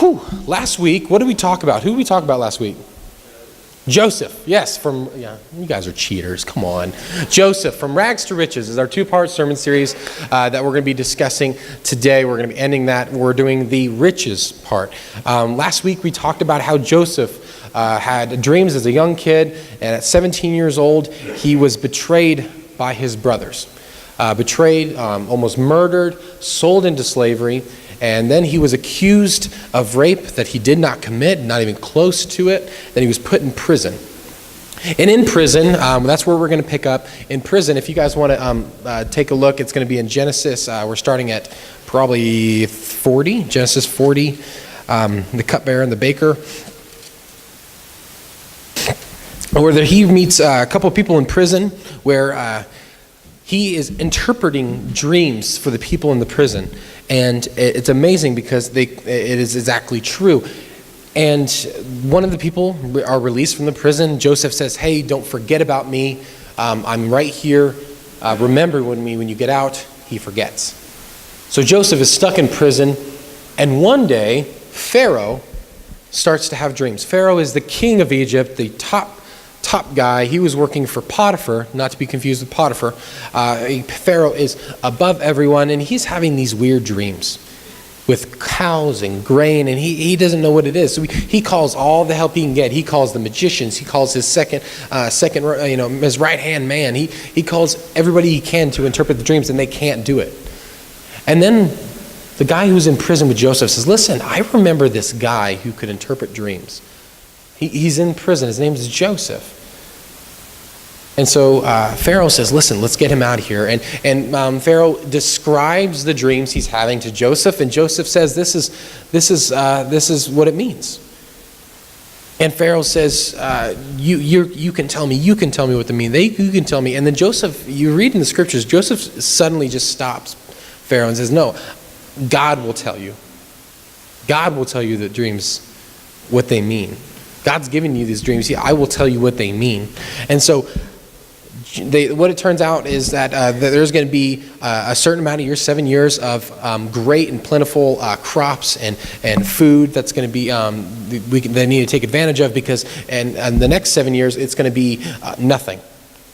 Last week, what did we talk about? Who did we talk about last week? Joseph, yes, you guys are cheaters, come on. Joseph, From Rags to Riches is our two-part sermon series that we're going to be discussing today. We're going to be ending that. We're doing the riches part. Last week we talked about how Joseph had dreams as a young kid, and at 17 years old, he was betrayed by his brothers. Betrayed, almost murdered, sold into slavery, and then he was accused of rape that he did not commit, not even close to it. Then he was put in prison. And in prison, that's where we're going to pick up. In prison, if you guys want to take a look, it's going to be in Genesis. We're starting at probably 40, Genesis 40, the cupbearer and the baker. Where he meets a couple of people in prison where he is interpreting dreams for the people in the prison. And it's amazing because it is exactly true. And one of the people are released from the prison. Joseph says, hey, don't forget about me. I'm right here. Remember when you get out. He forgets. So Joseph is stuck in prison. And one day, Pharaoh starts to have dreams. Pharaoh is the king of Egypt, the top guy. He was working for Potiphar, not to be confused with Potiphar. Pharaoh is above everyone, and he's having these weird dreams with cows and grain, and he doesn't know what it is. So he calls all the help he can get. He calls the magicians. He calls his his right-hand man. He calls everybody he can to interpret the dreams, and they can't do it. And then the guy who's in prison with Joseph says, listen, I remember this guy who could interpret dreams. He's in prison. His name is Joseph. And so Pharaoh says, listen, let's get him out of here. And Pharaoh describes the dreams he's having to Joseph, and Joseph says, this is what it means. And Pharaoh says, you can tell me what they mean. You can tell me. And then Joseph, you read in the scriptures, Joseph suddenly just stops Pharaoh and says, no, God will tell you. God will tell you the dreams, what they mean. God's giving you these dreams. I will tell you what they mean. And so what it turns out is that there's going to be a certain amount of years, 7 years of great and plentiful crops and food that's going to be they need to take advantage of because and the next 7 years it's going to be nothing,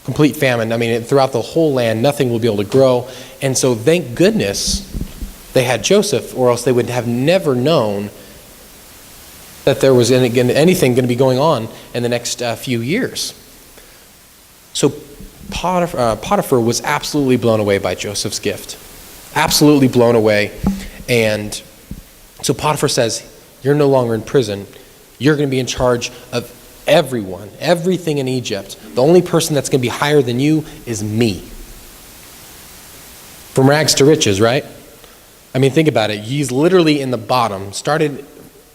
complete famine. I mean, throughout the whole land, nothing will be able to grow. And so thank goodness they had Joseph, or else they would have never known that there was anything going to be going on in the next few years. So Potiphar was absolutely blown away by Joseph's gift. Absolutely blown away. And so Potiphar says, you're no longer in prison. You're going to be in charge of everyone, everything in Egypt. The only person that's going to be higher than you is me. From rags to riches, right? I mean, think about it. He's literally in the bottom, started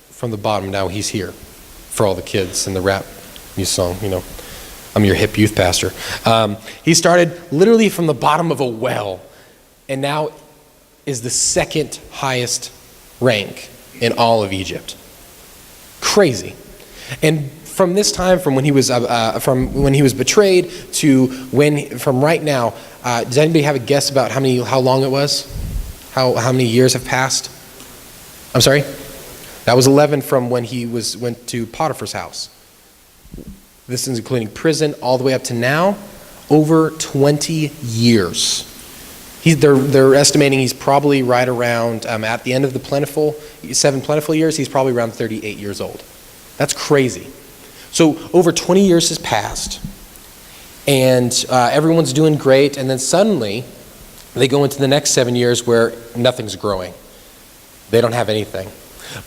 from the bottom, now he's here for all the kids in the rap music song, I'm your hip youth pastor. He started literally from the bottom of a well and now is the second highest rank in all of Egypt. Crazy. And from this time, from when he was betrayed to from right now, does anybody have a guess about how long it was? How many years have passed? I'm sorry? That was 11 from when he went to Potiphar's house. This is including prison all the way up to now, over 20 years. They're estimating he's probably right around, at the end of the 7 plentiful years, he's probably around 38 years old. That's crazy. So over 20 years has passed, and everyone's doing great, and then suddenly they go into the next 7 years where nothing's growing. They don't have anything.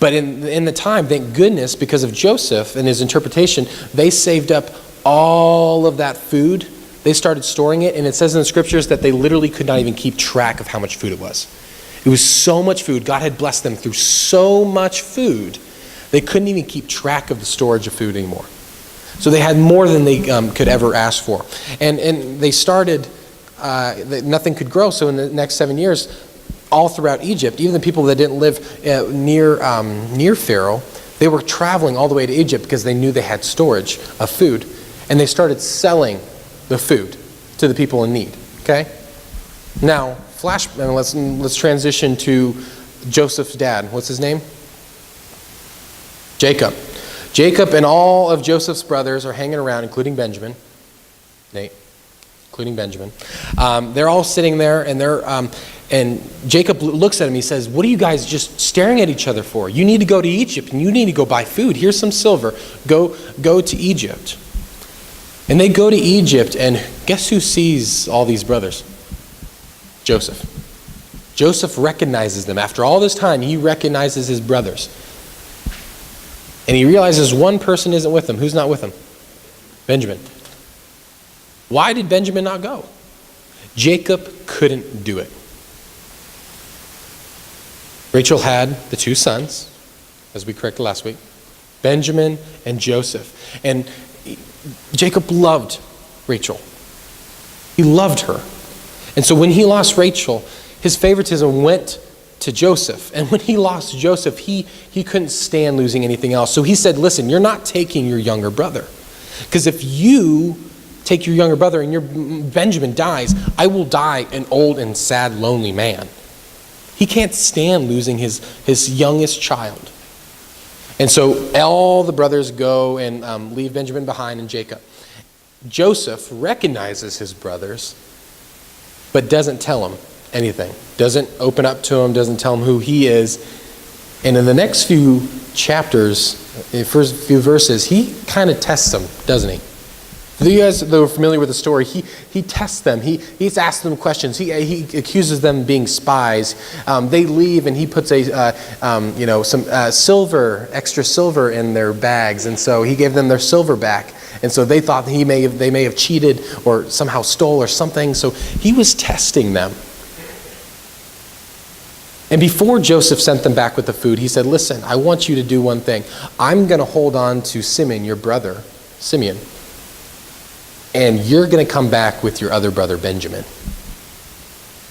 But in the time, thank goodness, because of Joseph and his interpretation, they saved up all of that food. They started storing it, and it says in the scriptures that they literally could not even keep track of how much food it was. It was so much food. God had blessed them through so much food, they couldn't even keep track of the storage of food anymore. So they had more than they could ever ask for. And they started, nothing could grow, so in the next 7 years, all throughout Egypt, even the people that didn't live near Pharaoh, they were traveling all the way to Egypt because they knew they had storage of food, and they started selling the food to the people in need. Okay, now let's transition to Joseph's dad. What's his name? Jacob. Jacob and all of Joseph's brothers are hanging around, including Benjamin. Nate, including Benjamin. They're all sitting there, and Jacob looks at him. He says, "What are you guys just staring at each other for? You need to go to Egypt, and you need to go buy food. Here's some silver. Go to Egypt." And they go to Egypt, and guess who sees all these brothers? Joseph. Joseph recognizes them. After all this time, he recognizes his brothers. And he realizes one person isn't with him. Who's not with him? Benjamin. Why did Benjamin not go? Jacob couldn't do it. Rachel had the two sons, as we corrected last week, Benjamin and Joseph. And Jacob loved Rachel. He loved her. And so when he lost Rachel, his favoritism went to Joseph. And when he lost Joseph, he couldn't stand losing anything else. So he said, "Listen, you're not taking your younger brother. Because if you take your younger brother and your Benjamin dies, I will die an old and sad, lonely man." He can't stand losing his youngest child. And so all the brothers go and leave Benjamin behind and Jacob. Joseph recognizes his brothers, but doesn't tell them anything. Doesn't open up to them, doesn't tell them who he is. And in the next few chapters, in the first few verses, he kind of tests them, doesn't he? For you guys that are familiar with the story, he tests them. He's asked them questions. He accuses them of being spies. They leave, and he puts some extra silver in their bags, and so he gave them their silver back. And so they thought they may have cheated or somehow stole or something. So he was testing them. And before Joseph sent them back with the food, he said, "Listen, I want you to do one thing. I'm going to hold on to Simeon, your brother, Simeon. And you're going to come back with your other brother, Benjamin."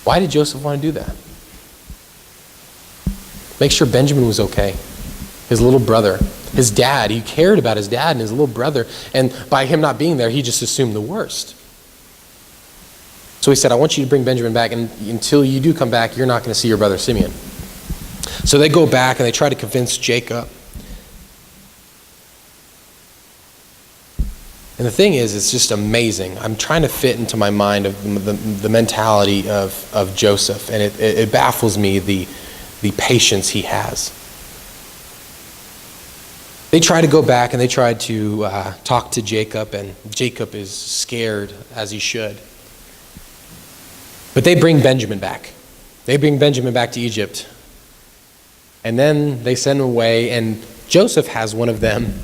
Why did Joseph want to do that? Make sure Benjamin was okay. His little brother. His dad. He cared about his dad and his little brother. And by him not being there, he just assumed the worst. So he said, "I want you to bring Benjamin back. And until you do come back, you're not going to see your brother, Simeon." So they go back and they try to convince Jacob. And the thing is, it's just amazing. I'm trying to fit into my mind of the mentality of Joseph, and it baffles me the patience he has. They try to go back and they try to talk to Jacob, and Jacob is scared, as he should. But they bring Benjamin back. They bring Benjamin back to Egypt. And then they send him away, and Joseph has one of them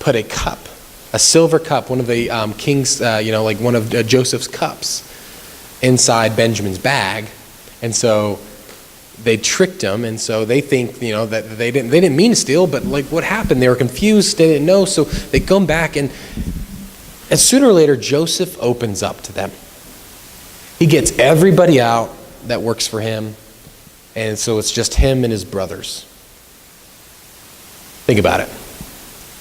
put a silver cup, one of the king's, like one of Joseph's cups, inside Benjamin's bag. And so they tricked him, and so they think, that they didn't mean to steal, but like what happened? They were confused, they didn't know, so they come back, and sooner or later, Joseph opens up to them. He gets everybody out that works for him, and so it's just him and his brothers. Think about it.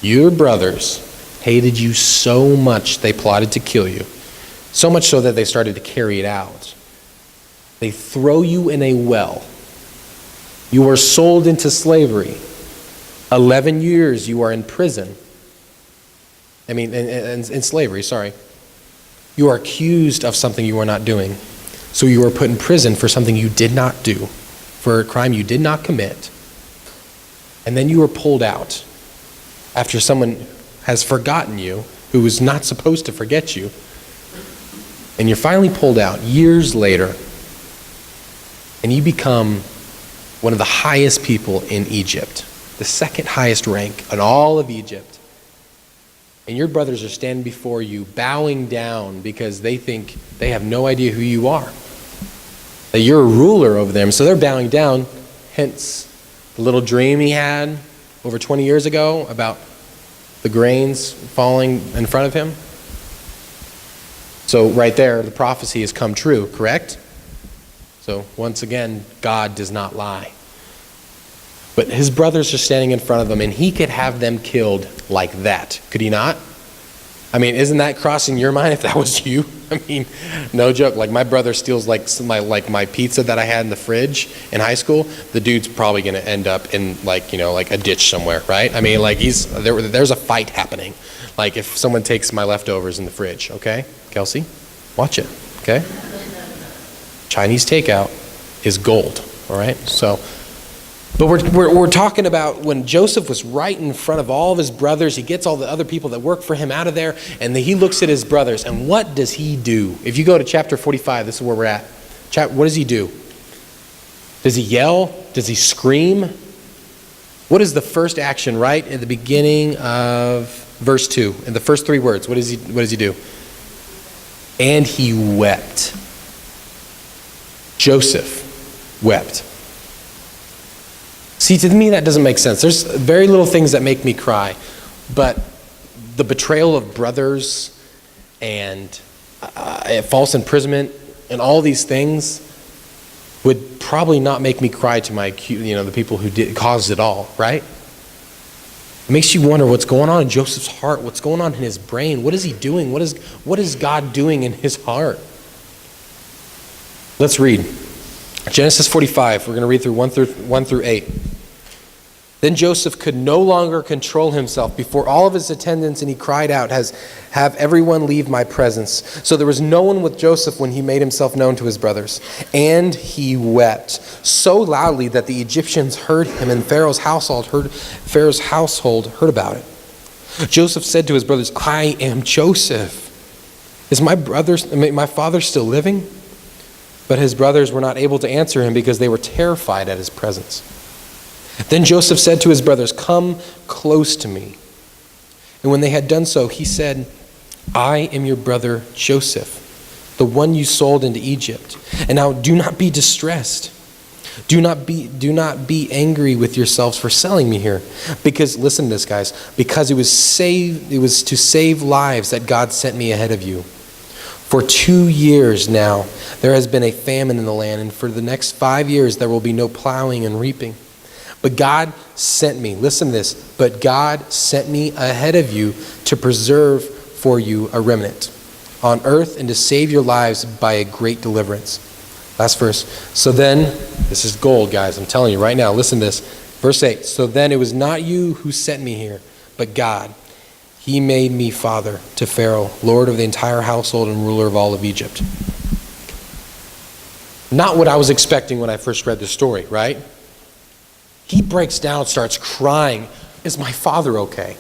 Your brothers hated you so much they plotted to kill you. So much so that they started to carry it out. They throw you in a well. You were sold into slavery. 11 years you are in prison. In slavery, sorry. You are accused of something you are not doing. So you are put in prison for something you did not do, for a crime you did not commit. And then you are pulled out after someone has forgotten you, who was not supposed to forget you. And you're finally pulled out years later, and you become one of the highest people in Egypt, the second highest rank in all of Egypt. And your brothers are standing before you, bowing down because they think they have no idea who you are, that you're a ruler over them. So they're bowing down, hence the little dream he had over 20 years ago about the grains falling in front of him. So right there, the prophecy has come true, correct? So once again, God does not lie. But his brothers are standing in front of him, and he could have them killed like that. Could he not? I mean, isn't that crossing your mind if that was you? I mean, no joke. Like my brother steals like my pizza that I had in the fridge in high school. The dude's probably going to end up in like a ditch somewhere, right? I mean, like there's a fight happening. Like if someone takes my leftovers in the fridge, okay? Kelsey, watch it, okay? Chinese takeout is gold, all right? So, but we're talking about when Joseph was right in front of all of his brothers. He gets all the other people that work for him out of there, and he looks at his brothers, and what does he do? If you go to chapter 45, this is where we're at. What does he do? Does he yell? Does he scream? What is the first action right at the beginning of verse 2? In the first 3 words, what does he do? And he wept. Joseph wept. See, to me, that doesn't make sense. There's very little things that make me cry, but the betrayal of brothers and false imprisonment and all these things would probably not make me cry to the people who caused it all, right? It makes you wonder what's going on in Joseph's heart, what's going on in his brain. What is he doing? What is God doing in his heart? Let's read. Genesis 45, we're going to read through 1 through 8. Then Joseph could no longer control himself before all of his attendants, and he cried out, have everyone leave my presence. So there was no one with Joseph when he made himself known to his brothers. And he wept so loudly that the Egyptians heard him, and Pharaoh's household heard about it. Joseph said to his brothers, I am Joseph. Is my father still living? But his brothers were not able to answer him because they were terrified at his presence. Then Joseph said to his brothers, come close to me. And when they had done so, he said, I am your brother Joseph, the one you sold into Egypt. And now do not be distressed. Do not be angry with yourselves for selling me here. Because, listen to this, guys, because it was to save lives that God sent me ahead of you. For 2 years now, there has been a famine in the land, and for the next 5 years, there will be no plowing and reaping. But God sent me, listen to this, but God sent me ahead of you to preserve for you a remnant on earth and to save your lives by a great deliverance. Last verse. So then, this is gold, guys, I'm telling you right now, listen to this. Verse 8, so then it was not you who sent me here, but God. He made me father to Pharaoh, Lord of the entire household and ruler of all of Egypt. Not what I was expecting when I first read the story, right? He breaks down, starts crying. Is my father okay?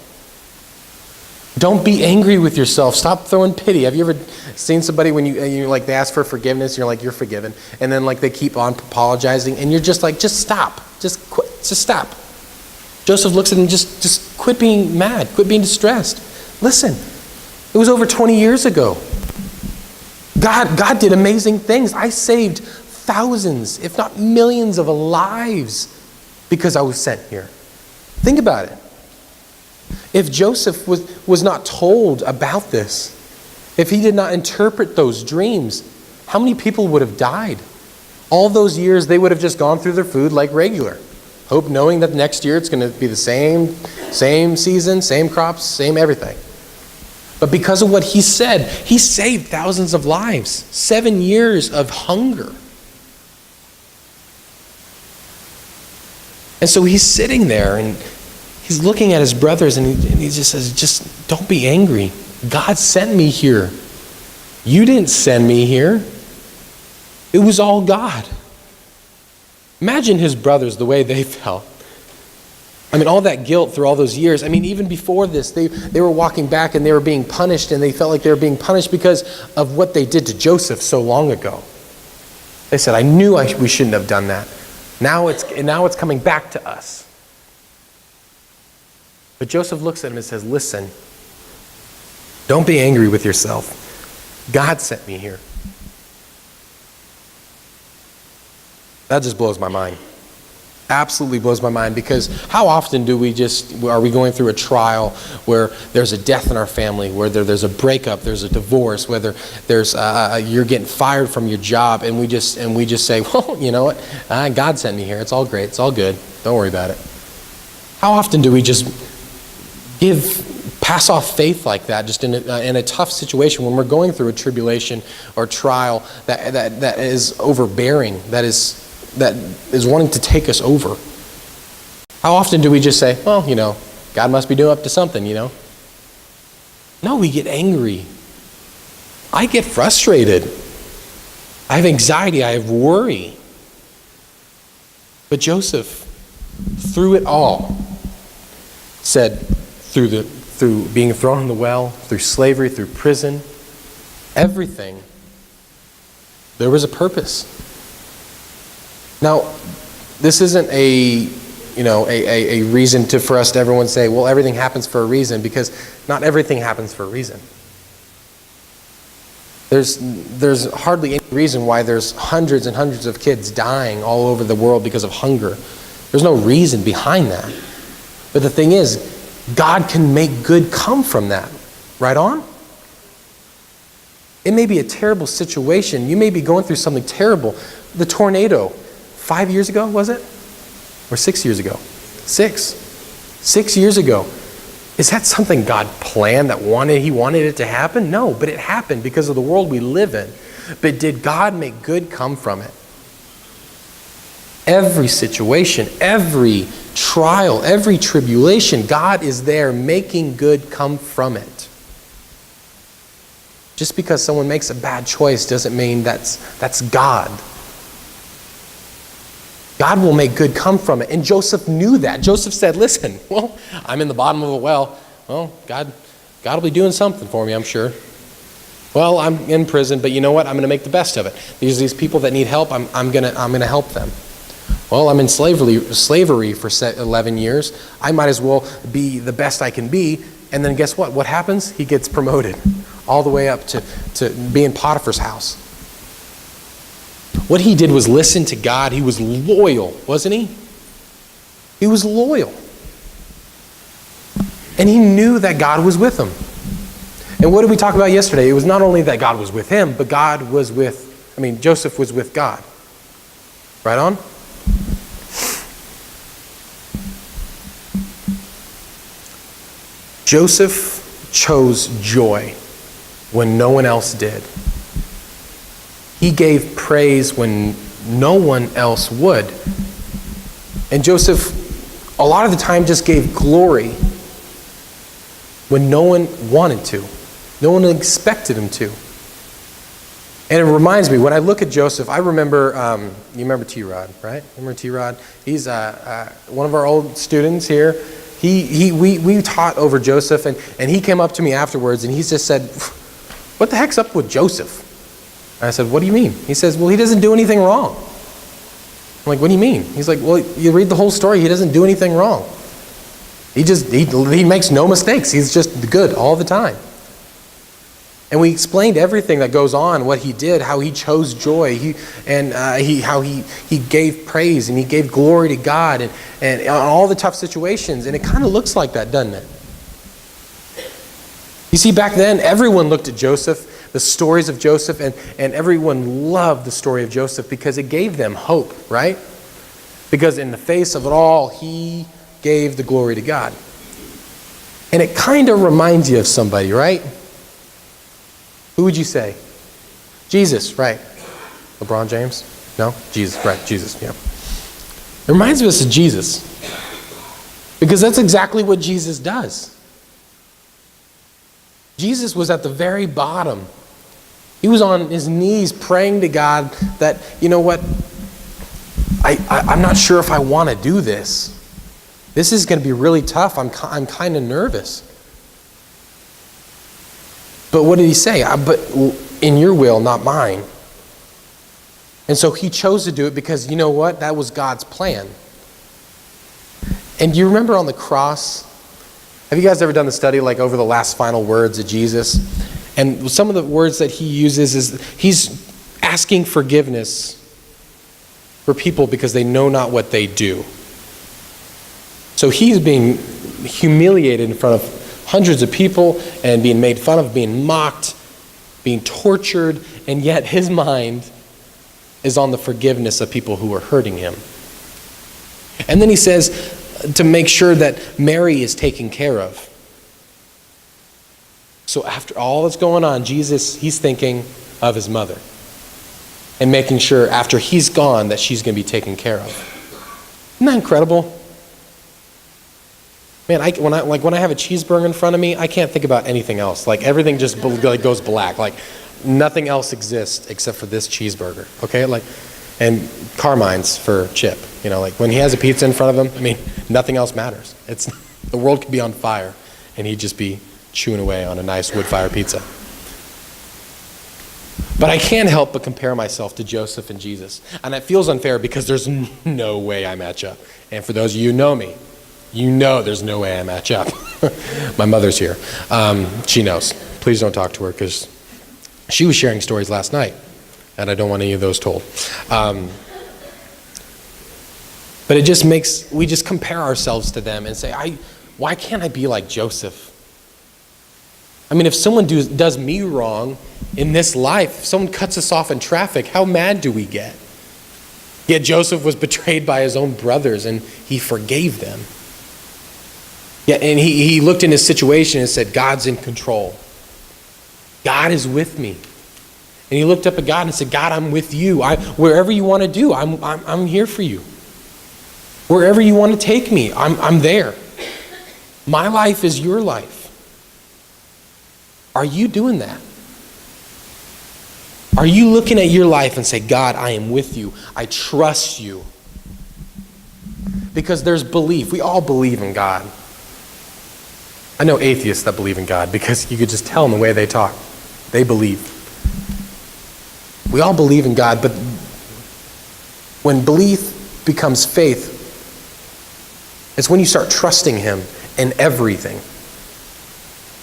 Don't be angry with yourself. Stop throwing pity. Have you ever seen somebody when you like they ask for forgiveness, and you're like, you're forgiven, and then like they keep on apologizing, and you're just like, just stop, just quit, just stop. Joseph looks at him, just quit being mad, quit being distressed. Listen, it was over 20 years ago. God did amazing things. I saved thousands, if not millions of lives because I was sent here. Think about it. If Joseph was not told about this, if he did not interpret those dreams, how many people would have died? All those years, they would have just gone through their food like regular. Hope knowing that next year it's going to be the same season, same crops, same everything. But because of what he said, he saved thousands of lives. 7 years of hunger. And so he's sitting there and he's looking at his brothers and he just says, just don't be angry. God sent me here. You didn't send me here. It was all God. Imagine his brothers, the way they felt. I mean, all that guilt through all those years. I mean, even before this, they were walking back and they were being punished, and they felt like they were being punished because of what they did to Joseph so long ago. They said, I knew we shouldn't have done that. Now it's coming back to us. But Joseph looks at him and says, listen, don't be angry with yourself. God sent me here. That just blows my mind. Absolutely blows my mind, because how often are we going through a trial where there's a death in our family, where there's a breakup, there's a divorce, whether there's you're getting fired from your job, and we just say, well, you know what, God sent me here, it's all great, it's all good, don't worry about it. How often do we just give pass off faith like that just in a tough situation when we're going through a tribulation or trial that is overbearing, that is wanting to take us over? How often do we just say, well, God must be doing up to something, No, we get angry. I get frustrated. I have anxiety. I have worry. But Joseph, through it all, said, through being thrown in the well, through slavery, through prison, everything, there was a purpose. Now, this isn't a reason for us to everyone say, well, everything happens for a reason, because not everything happens for a reason. There's hardly any reason why there's hundreds and hundreds of kids dying all over the world because of hunger. There's no reason behind that. But the thing is, God can make good come from that. Right on? It may be a terrible situation. You may be going through something terrible. The tornado, 5 years ago, was it? Or 6 years ago? 6 years ago. Is that something God planned He wanted it to happen? No, but it happened because of the world we live in. But did God make good come from it? Every situation, every trial, every tribulation, God is there making good come from it. Just because someone makes a bad choice doesn't mean that's God. God will make good come from it. And Joseph knew that. Joseph said, listen, well, I'm in the bottom of a well. Well, God will be doing something for me, I'm sure. Well, I'm in prison, but you know what? I'm going to make the best of it. These people that need help, I'm going to help them. Well, I'm in slavery for 11 years. I might as well be the best I can be. And then guess what? What happens? He gets promoted all the way up to being Potiphar's house. What he did was listen to God. He was loyal, wasn't he? He was loyal. And he knew that God was with him. And what did we talk about yesterday? It was not only that God was with him, but Joseph was with God. Right on? Joseph chose joy when no one else did. He gave praise when no one else would. And Joseph, a lot of the time, just gave glory when no one wanted to. No one expected him to. And it reminds me, when I look at Joseph, I remember, you remember T-Rod, right? Remember T-Rod? He's one of our old students here. We taught over Joseph, and he came up to me afterwards, and he just said, what the heck's up with Joseph? And I said, what do you mean? He says, well, he doesn't do anything wrong. I'm like, what do you mean? He's like, well, you read the whole story, he doesn't do anything wrong. He makes no mistakes. He's just good all the time. And we explained everything that goes on, what he did, how he chose joy, how he gave praise and he gave glory to God and on all the tough situations. And it kind of looks like that, doesn't it? You see, back then, everyone looked at Joseph, the stories of Joseph, and everyone loved the story of Joseph because it gave them hope, right? Because in the face of it all, he gave the glory to God. And it kind of reminds you of somebody, right? Who would you say? Jesus, right. LeBron James? No? Jesus, right, Jesus, yeah. It reminds us of Jesus. Because that's exactly what Jesus does. Jesus was at the very bottom. He was on his knees praying to God that, you know what, I'm not sure if I want to do this. This is going to be really tough. I'm kind of nervous. But what did he say? But in your will, not mine. And so he chose to do it because, you know what? That was God's plan. And do you remember on the cross? Have you guys ever done the study like over the last final words of Jesus? And some of the words that he uses is he's asking forgiveness for people because they know not what they do. So he's being humiliated in front of hundreds of people and being made fun of, being mocked, being tortured, and yet his mind is on the forgiveness of people who are hurting him. And then he says to make sure that Mary is taken care of. So after all that's going on, Jesus, he's thinking of his mother and making sure after he's gone that she's going to be taken care of. Isn't that incredible? Man, when I have a cheeseburger in front of me, I can't think about anything else. Like everything just goes black. Like nothing else exists except for this cheeseburger. Okay, and Carmine's for Chip. Like when he has a pizza in front of him, nothing else matters. The world could be on fire, and he'd just be chewing away on a nice wood-fire pizza. But I can't help but compare myself to Joseph and Jesus, and it feels unfair because there's no way I match up. And for those of you who know me, there's no way I match up. My mother's here. She knows. Please don't talk to her because she was sharing stories last night, and I don't want any of those told. But we just compare ourselves to them and say, why can't I be like Joseph? If someone does me wrong in this life, if someone cuts us off in traffic, how mad do we get? Yet Joseph was betrayed by his own brothers, and he forgave them. Yeah, and he looked in his situation and said, God's in control. God is with me. And he looked up at God and said, God, I'm with you. Wherever you want to do, I'm here for you. Wherever you want to take me, I'm there. My life is your life. Are you doing that? Are you looking at your life and say, God, I am with you. I trust you. Because there's belief. We all believe in God. I know atheists that believe in God because you could just tell in the way they talk. They believe. We all believe in God, but when belief becomes faith, it's when you start trusting Him in everything.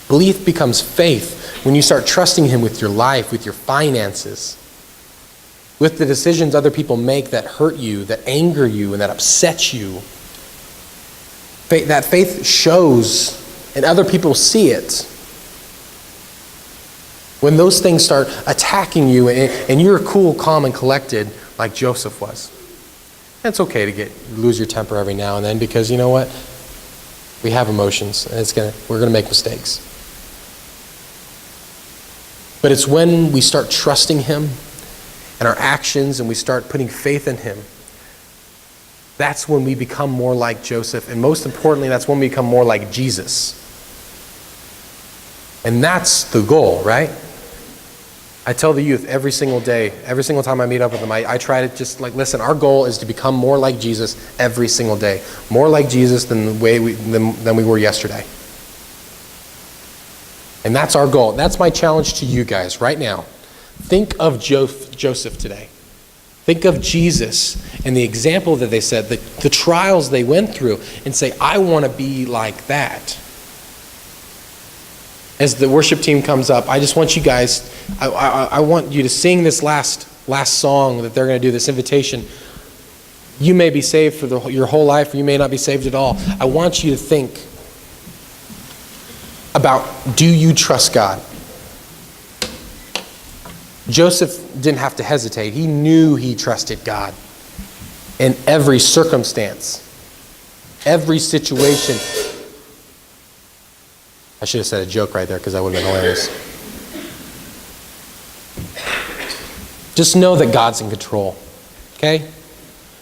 Belief becomes faith when you start trusting Him with your life, with your finances, with the decisions other people make that hurt you, that anger you, and that upset you. That faith shows, and other people see it. When those things start attacking you, and you're cool, calm, and collected like Joseph was. It's okay to lose your temper every now and then because you know what? We have emotions, and we're going to make mistakes. But it's when we start trusting Him and our actions and we start putting faith in Him, that's when we become more like Joseph. And most importantly, that's when we become more like Jesus. And that's the goal, right? I tell the youth every single day, every single time I meet up with them, I try to just listen, our goal is to become more like Jesus every single day. More like Jesus than we were yesterday. And that's our goal. That's my challenge to you guys right now. Think of Joseph today. Think of Jesus and the example that they said, the trials they went through, and say, I want to be like that. As the worship team comes up, I just want you guys, I want you to sing this last song that they're going to do, this invitation. You may be saved for your whole life, or you may not be saved at all. I want you to think about, do you trust God? Joseph didn't have to hesitate. He knew he trusted God in every circumstance, every situation. I should have said a joke right there because that would have been hilarious. Just know that God's in control, okay?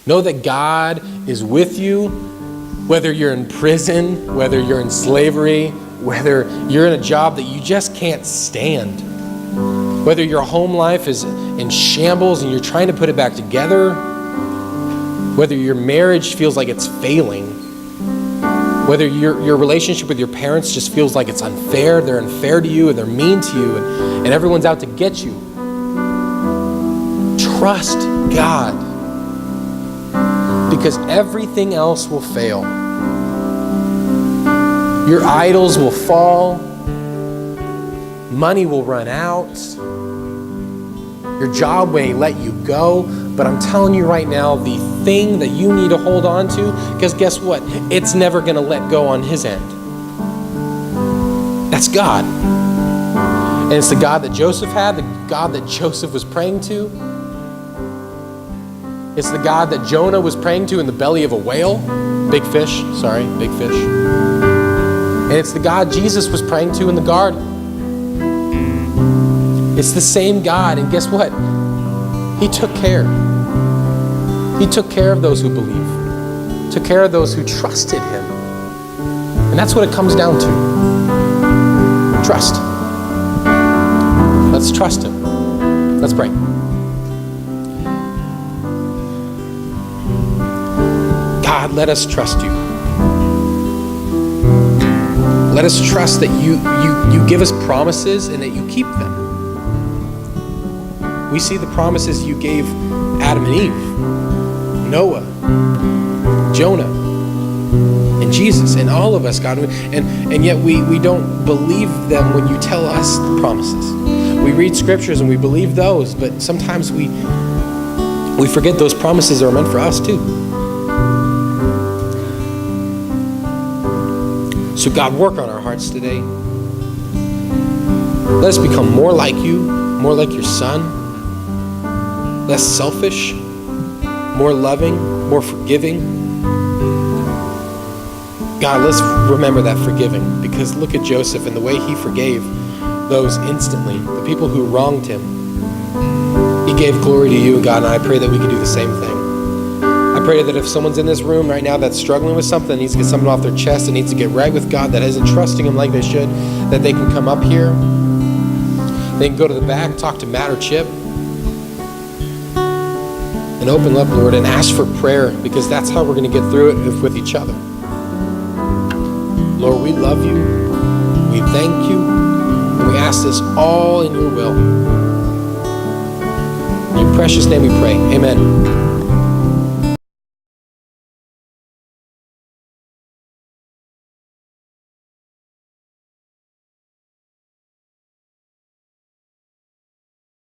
Know that God is with you, whether you're in prison, whether you're in slavery, whether you're in a job that you just can't stand, whether your home life is in shambles and you're trying to put it back together, whether your marriage feels like it's failing, whether your relationship with your parents just feels like it's unfair, they're unfair to you and they're mean to you and everyone's out to get you. Trust God, because everything else will fail. Your idols will fall. Money will run out. Your job may let you go. But I'm telling you right now, the thing that you need to hold on to, because guess what? It's never going to let go on His end. That's God. And it's the God that Joseph had, the God that Joseph was praying to. It's the God that Jonah was praying to in the belly of a whale. Big fish. And it's the God Jesus was praying to in the garden. It's the same God, and guess what? He took care. He took care of those who believe, took care of those who trusted him. And that's what it comes down to. Trust. Let's trust him. Let's pray. God, let us trust you. Let us trust that you give us promises and that you keep them. We see the promises you gave Adam and Eve, Noah, Jonah, and Jesus, and all of us, God. And yet we don't believe them when you tell us the promises. We read scriptures and we believe those, but sometimes we forget those promises are meant for us too. So God, work on our hearts today. Let us become more like you, more like your Son, less selfish, more loving, more forgiving. God, let's remember that forgiving, because look at Joseph and the way he forgave those instantly, the people who wronged him. He gave glory to you, God, and I pray that we can do the same thing. I pray that if someone's in this room right now that's struggling with something, needs to get something off their chest, and needs to get right with God, that isn't trusting him like they should, that they can come up here. They can go to the back, talk to Matt or Chip, and open up, Lord, and ask for prayer, because that's how we're going to get through it with each other. Lord, we love you. We thank you. And we ask this all in your will. In your precious name we pray. Amen.